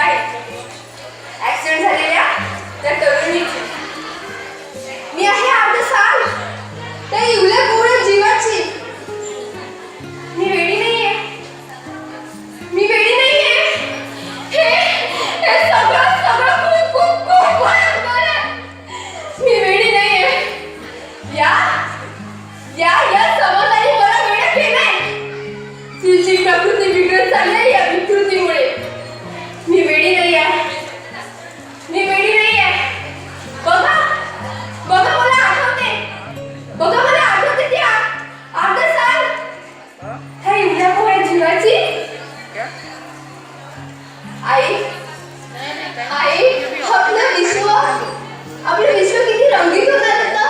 आहे ऍक्सिडेंट झालेल्या त्या तरुणीची. मी आहे अर्ध साल त्या इवल्या गोळ्या जीवाची. मी वेडी नाहीये, मी वेडी नाहीये. हे सगळं सगळं खूप खूप खूप भयंकर आहे. मी वेडी नाहीये. या या या समाजाने मला वेडा केलंय. तिची प्रकृती बिघडत चालली आहे या विकृतीमुळे. मी वेडी नाहीये, मी वेडी नाहीये. बघा बघा मला आठवते, बघा मला आठवते ती अर्ध साल ह्या इवल्या गोळ्या जीवाची. आई आई आपलं विश्व किती रंगीत होतं ना.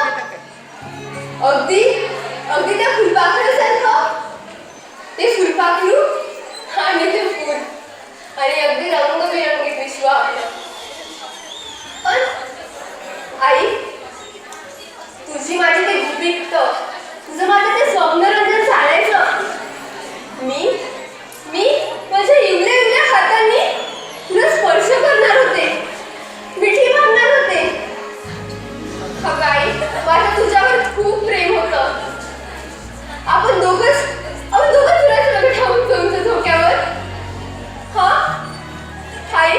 अगदी अगदी त्या फुलपाखरूसारखं. ते फुलपाखरू आणि ते फुल आणि अगदी रंगबिरंगी विश्व आपलं. पण आई तुझी माझी ते गुपित, तुझं माझं ते स्वप्नरंजन चालायचं. मी माझ्या इवल्या इवल्या हातांनी तुला स्पर्श करणार होते, मिठी मारणार होते. अगं आई, माझं तुझ्यावर खूप प्रेम होतं. आपण दोघंच फिरायचं लग्न ठाऊन तुमच्या धोक्यावर. हा आई,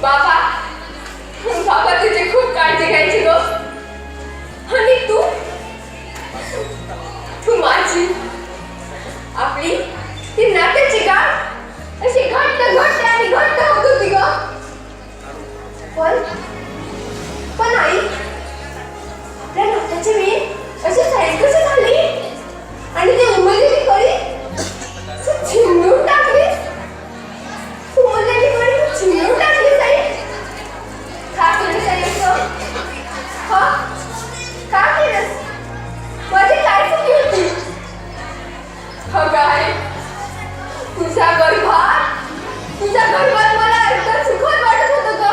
बाबा तुझी खूप काळजी घ्यायची ग. आणि तू माझी. आपली ती नात्याची गाठ अशी घट्ट घट्ट आणि घट्ट होत होती ग. पण आई, आपल्या नात्याची वेळ अशी साईड कशी झाली आणि ती उमललेली कळी चिमणून टाकली. उमललेली कळी चिमणून टाकली साईड. का केलं साईड? हा का केलंस? माझी काय चुकी होती? अगं आई, तुझ्या गर्भात मला एकदम सुखद वाटत होतं ग.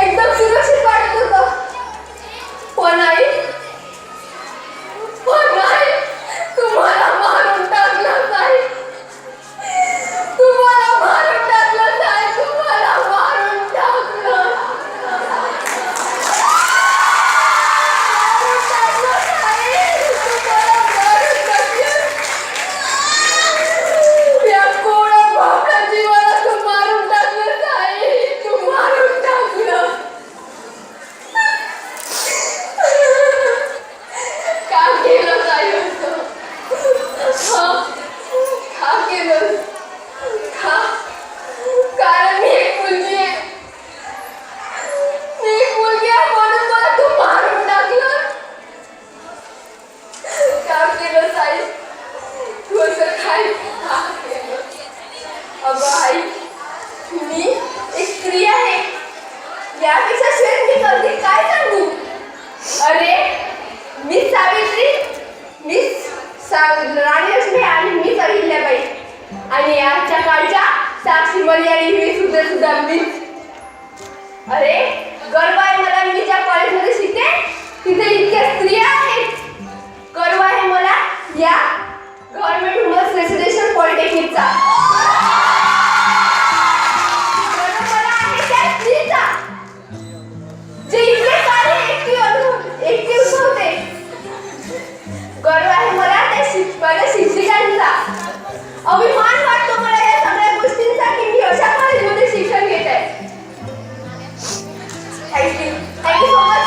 एकदम सुरक्षित वाटत होतं. पण आई तुम्हाला मारून टाकलं साई. तुम्हाला मारून टाकलं साई. तुम्हाला मारून टाकलं. या कोळ्या भावड्या जीवाला तू मारून टाकलं साई. तू मारून टाकलं. का केलं साई असं? का केलं? कारण मी एक मुलगी आहे. मी एक मुलगी आहे म्हणून मला तू मारून टाकलं. का केलं साई? तू असं काय का केलं? अगं आई, मी एक स्त्री आहे. यापेक्षा शेत मी कधी काय सांगू? अरे मी राणी लक्ष्मी आणि मी अहिल्याबाई. आणि आजच्या काळच्या साक्षी मल्याळी ही सुद्धा मीच. अरे गर्व आहे मला. मी ज्या कॉलेजमध्ये शिकते तिथे इतक्या स्त्रिया आहेत. गर्व आहे मला या गव्हर्नमेंट वुमन्स रेसिडेन्शियल पॉलिटेक्निकचा. गर्व मला आहे त्या स्त्रीचा जे इतके कार्य एकटी उठवते. गर्व आहे मला त्या शिक्षिकांचा. अभिमान वाटतो मला या सगळ्या गोष्टींचा की मी अशा कॉलेजमध्ये शिक्षण घेत आहे. Thank you so much.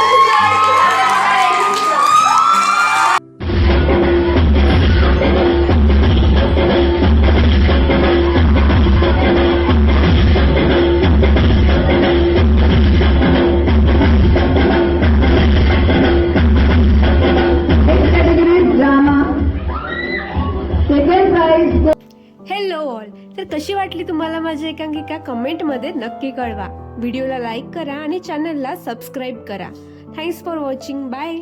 Hello all, तर कशी वाटली तुम्हाला माझी एकांकिका कमेंटमध्ये नक्की कळवा. व्हिडिओला लाईक करा आणि चॅनलला सबस्क्राईब करा. Thanks for watching. बाय.